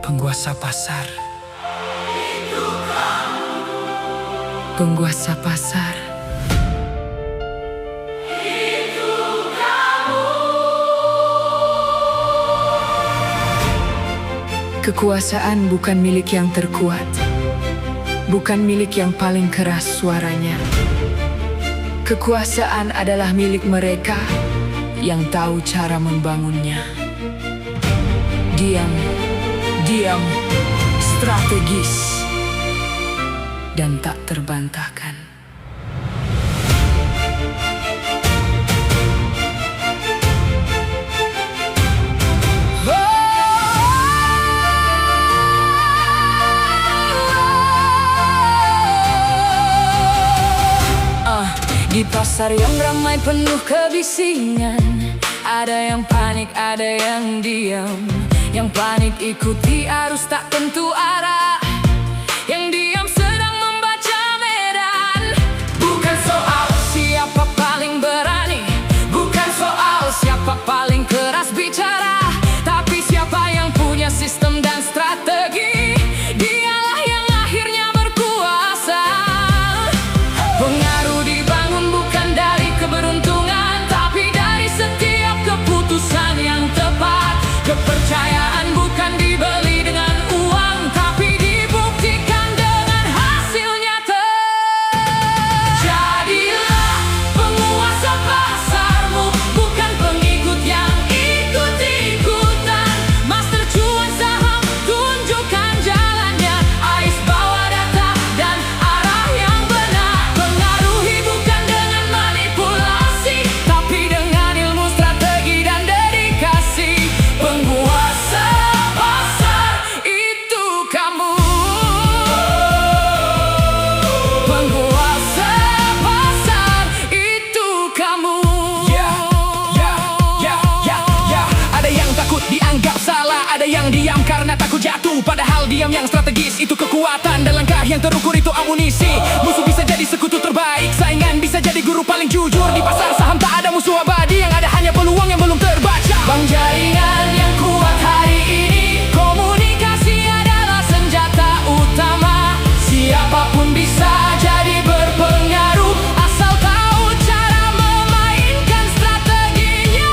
Penguasa pasar. Penguasa pasar. Kekuasaan bukan milik yang terkuat, bukan milik yang paling keras suaranya. Kekuasaan adalah milik mereka yang tahu cara membangunnya. Diam, strategis, dan tak terbantahkan. Di pasar yang ramai penuh kebisingan, ada yang panik, ada yang diam. Yang panik ikuti arus tak tentu arah, yang diam sedang membaca medan. Bukan soal siapa paling berani, bukan soal siapa paling keras bicara, tapi siapa yang punya sistem dan strategi. Dialah yang akhirnya berkuasa. Pengaruh dibangun bukan dari keberuntungan, tapi dari setiap keputusan yang tepat. Kepercayaan bukan dibeli dengan uang, tapi dibuktikan dengan hasil nyata. Jadilah penguasa pasarmu, bukan pengikut yang ikut-ikutan. Master cuan saham, tunjukkan jalannya. AIS bawa data dan arah yang benar. Pengaruhi bukan dengan manipulasi, tapi dengan ilmu, strategi, dan dedikasi. Penguasa pasar itu kamu. Penguasa pasar itu kamu. Ada yang takut dianggap salah, ada yang diam karena takut jatuh. Padahal diam yang strategis itu kekuatan, dan langkah yang terukur itu amunisi. Musuh bisa jadi sekutu terbaik, saingan bisa jadi guru paling jujur. Di pasar saham tak ada musuh abadi, yang ada hanya peluang yang belum terbaca. Bang jaringan yang kuat hari ini, komunikasi adalah senjata utama. Siapapun bisa jadi berpengaruh, asal tahu cara memainkan strateginya.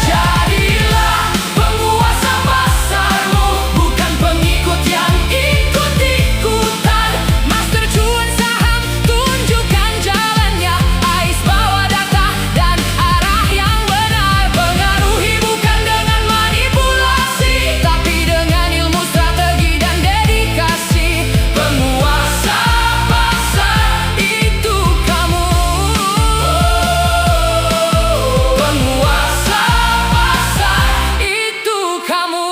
Jadilah penguasa pasarmu, bukan pengikut yang ikut-ikutan. Master cuan saham, tunjukkan jalannya. AIS bawa data dan arah yang benar. Pengaruhi bukan dengan manipulasi, tapi dengan ilmu, strategi, dan dedikasi. Penguasa pasar itu kamu. Penguasa pasar itu kamu.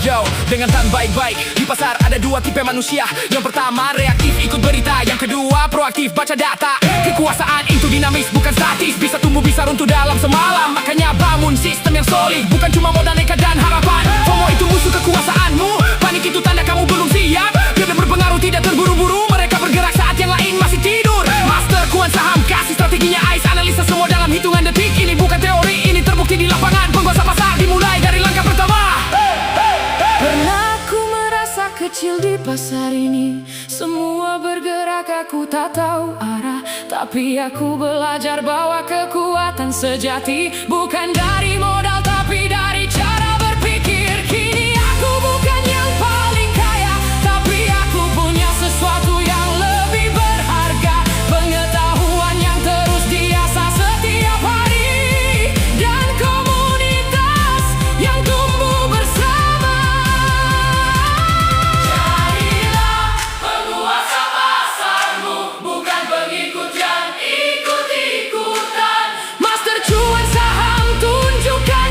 Yo, dengarkan baik-baik. Di pasar ada dua tipe manusia. Yang pertama reaktif, ikut berita. Yang kedua proaktif, baca data. Kekuasaan itu dinamis, bukan statis. Bisa tumbuh, bisa runtuh dalam semalam. Makanya bangun sistem yang solid, bukan cuma modal nekat dan harapan. FOMO itu musuh kekuasaanmu. Panik itu tanda kamu belum siap. Biar berpengaruh, tidak terburu-buru. Mereka bergerak saat yang lain masih tidur. Master kuan saham, kasih strateginya AIS. Analisa semua dalam hitungan detik. Ini bukan teori, ini terbukti di lapangan. Penguasa pasar dimulai dari langkah pertama. Pernah aku merasa kecil di pasar ini, semua bergerak, aku tak tahu arah. Tapi aku belajar bahwa kekuatan sejati bukan dari modal, tapi dari cara berpikir. Kini aku bukan yang paling kaya, tapi aku punya sesuatu yang lebih berharga. Pengetahuan yang terus diasah setiap hari, dan komunitas yang tumbuh bersama. Jadilah penguasa pasarmu, bukan pengikut yang ikut-ikutan. Master cuan saham, tunjukkan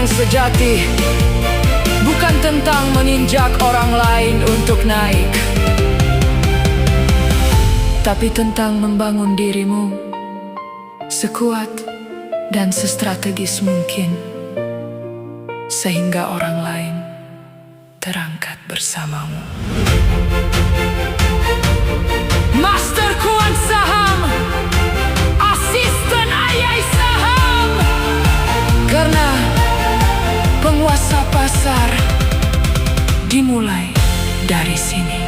yang sejati bukan tentang menginjak orang lain untuk naik, tapi tentang membangun dirimu sekuat dan sestrategis mungkin, sehingga orang lain terangkat bersamamu. Master Kuan Saham, asisten ayai saham. Karena penguasa pasar dimulai dari sini.